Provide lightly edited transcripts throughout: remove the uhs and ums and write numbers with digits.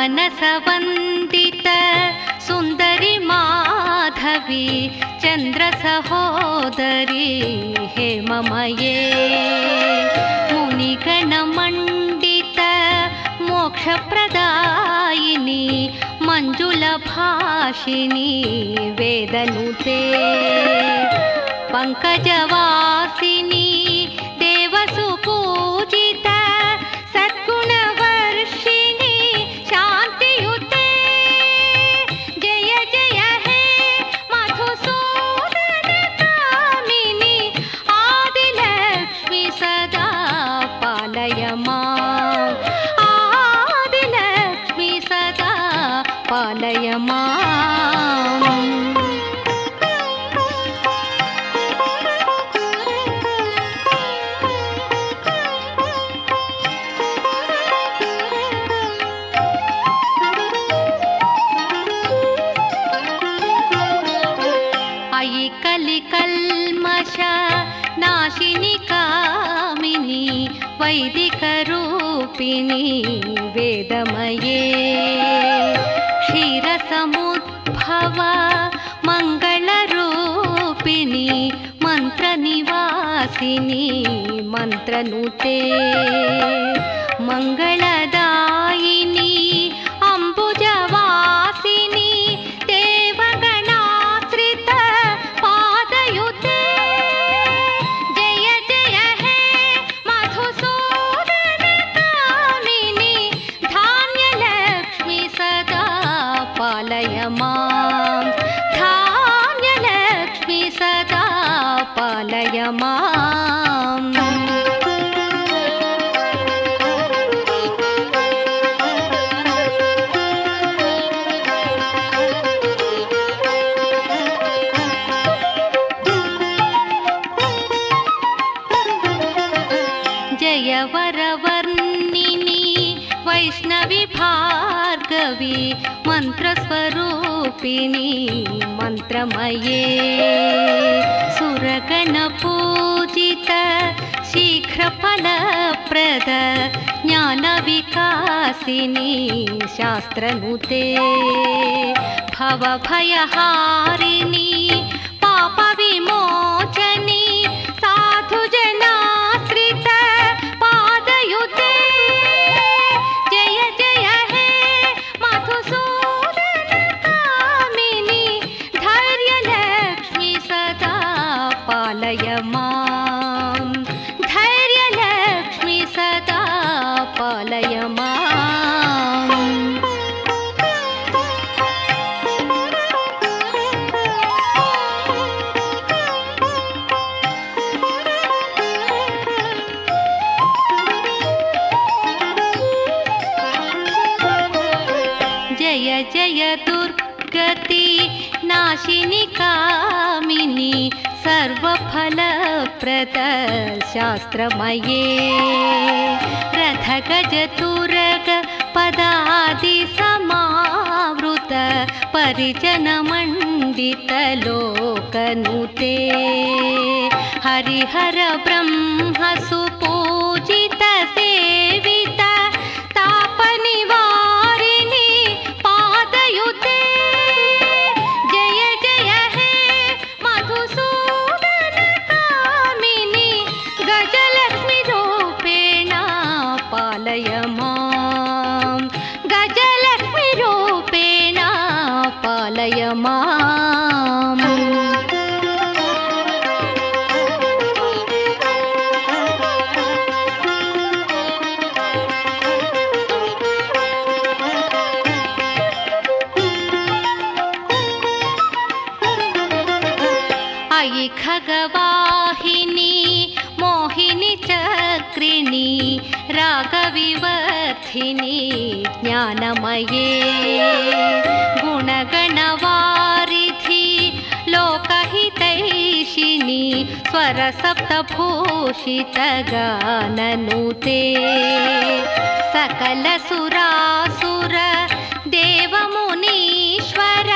मनसवन्दित सुन्दरि माधवी चन्द्र सहोदरी हेममये मुनिगणमण्डित मोक्षप्रदायिनी मञ्जुलभाषिणी वेदनुते पङ्कजवासिनी देवसुपूजित सद्गुणवर्षिणी शान्तियुते जय जय हे मधुसूदनकामिनी आदिलक्ष्मी सदा पालय माम् आदिलक्ष्मी सदा पालय माम्। कलिकल्मष नाशिनी कामिनी वैदिकरूपिणी वेदमये क्षीरसमुद्भव मङ्गलरूपिणी मन्त्रनिवासिनी मन्त्रनुते मङ्गलदायिनी अम्बुजवासिनी देवगणाश्रित पादयुते जय जय हे मधुसूदनकामिनी धान्यलक्ष्मी सदा पालय माम् धान्यलक्ष्मी सदा पालय माम्। जय वरवर्णिनी वैष्णवी भार्गवी मन्त्रस्वरूपिणी मन्त्रमये सुरगणपूजित शीघ्रफलप्रद ज्ञानविकासिनी शास्त्रनुते भवभयहारिणी पापविमोचनी साधुजनाश्रित पादयुते जय जय हे मधुसूदनकामिनी धैर्यलक्ष्मी सदा पालय माम् धैर्यलक्ष्मी सदा पालय माम्। जय जय दुर्गति नाशिनी कामिनी सर्वफलप्रद शास्त्रमये रथगजतुरग पदादि समावृत परिजनमण्डित लोकनुते हरिहर ब्रह्म सुपूजित सेवित तापनिवारिणी पादयुते जय जय हे मधुसूदनकामिनी गजलक्ष्मी रूपेण पालय माम् गजलक्ष्मी रूपेण पालय माम्। अयि खगवाहिनी मोहिनी चक्रिणी रागविवर्धिनी ज्ञानमये गुणगणवारिधि लोकहितैषिणी स्वरसप्तभूषितगाननुते सकलसुरासुर देवमुनीश्वर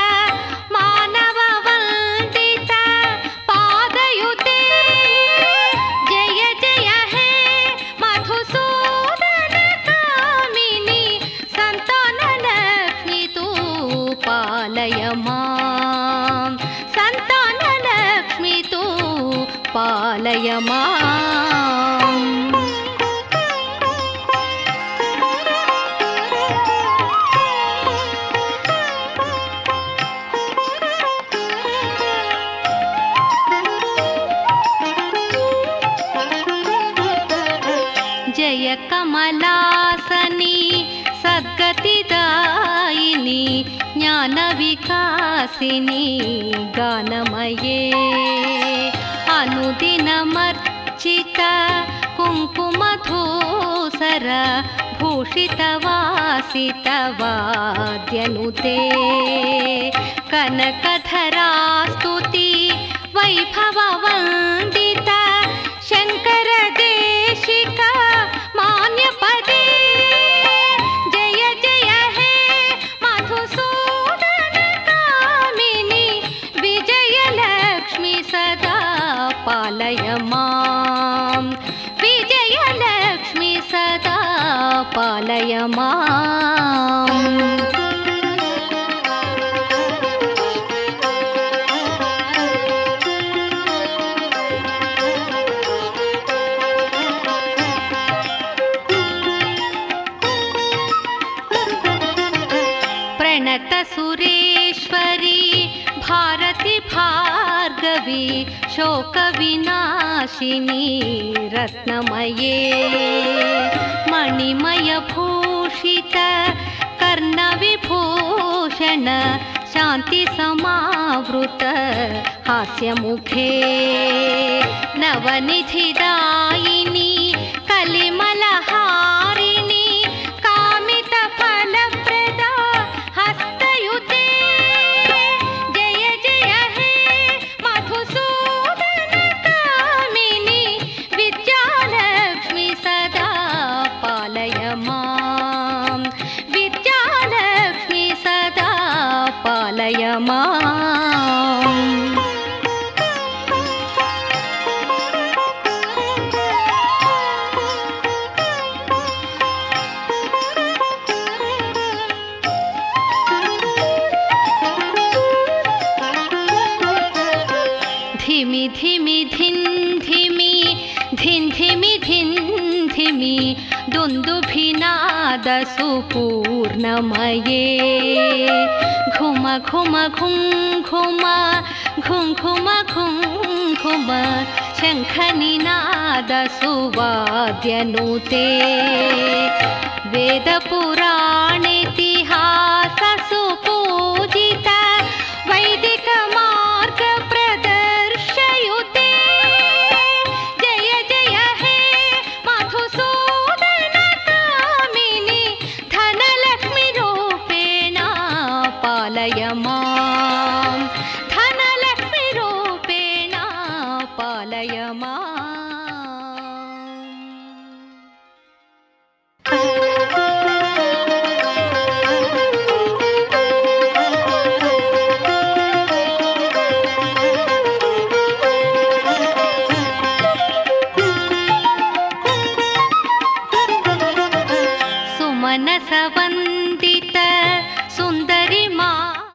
मानववन्दित पादयुते जय जय हे मधुसूदनकामिनी सन्तानलक्ष्मी ಪಾಲಯ ಮಾಂ. ಜಯ ಕಮಲಾಸನಿ ಸದ್ಗತಿದಾಯಿನಿ ಜ್ಞಾನ ವಿಕಾಸಿನಿ ಗಾನಮಯೇ ಅನುದಿನಮರ್ಚಿತ ಕುಂಕುಮಧೂಸರ ಭೂಷಿತವಾಸಿತವಾದ್ಯನುತೆ ಕನಕಧರಾಸ್ತುತಿ ವೈಭವವಂದಿತ ಶಂಕರ ದೇಶಿಕ ಮಾನ್ಯ ಪದೇ ಜಯ ಜಯ ಹೇ ಮಧುಸೂದನ ಕಾಮಿನಿ ವಿಜಯಲಕ್ಷ್ಮಿ ಸದಾ ಪಾಲಯ ಮಾಂ. ವಿಜಯಲಕ್ಷ್ಮಿ ಸದಾ ಪಾಲಯ ಮಾಂ. ಪ್ರಣತ ಸುರೇಶ್ವರಿ ಭಾರತಿ ಭಾರ್ಗವಿ ಶೋಕ ವಿನಾಶಿನಿ ರತ್ನಮಯೇ ಮಣಿಮಯ ಭೂಷಿತ ಕರ್ಣ ವಿಭೂಷಣ ಶಾಂತಿ ಸಮಾವೃತ ಹಾಸ್ಯಮುಖೇ ನವನಿಧಿದಾಯಿನಿ ಕಲಿಮಲಹಾರಿಣಿ ಕಾಮಿತ ಫಲಪ್ರದ ಹಸ್ತಯುತೆ ಜಯ ಜಯ ಹೇ ಮಧುಸೂದನ ಕಾಮಿನಿ ವಿದ್ಯಾಲಕ್ಷ್ಮಿ ಸದಾ ಪಾಲಯ ಮಾಂ. ವಿದ್ಯಾಲಕ್ಷ್ಮಿ ಸದಾ ಪಾಲಯ ಮಾಂ. ಧಿಮಿ ಧಿಮಿ ಧಿನ್ ಧಿಮಿ ಧಿನ್ ಧಿಮಿ ಧಿನ್ ಧಿಮಿ ದುಂದುಭಿನಾದ ಸುಪೂರ್ಣಮಯೇ ಘುಮ ಘುಮ ಘುಂ ಘುಮ ಘುಂ ಘುಮ ಘುಂ ಘುಮ ಶಂಖನಿನಾದ ಸುವಾದ್ಯನುತೆ ವೇದ ಪುರಾಣೇತಿಹಾಸ ಸುಪೂಜಿತ ವೈದಿಕ ಮಾರ್ಗ ಪ್ರದರ್ಶಯುತೆ ಜಯ ಜಯ ಹೇ ಮಧುಸೂದನ ಕಾಮಿನಿ ಧನಲಕ್ಷ್ಮಿ ರೂಪೇಣ ಪಾಲಯ ಮಾಂ. ಧನಲಕ್ಷ್ಮಿ ರೂಪೇಣ ಪಾಲಯ ಮಾಂ. ಸುಮನಸ ವಂದಿತ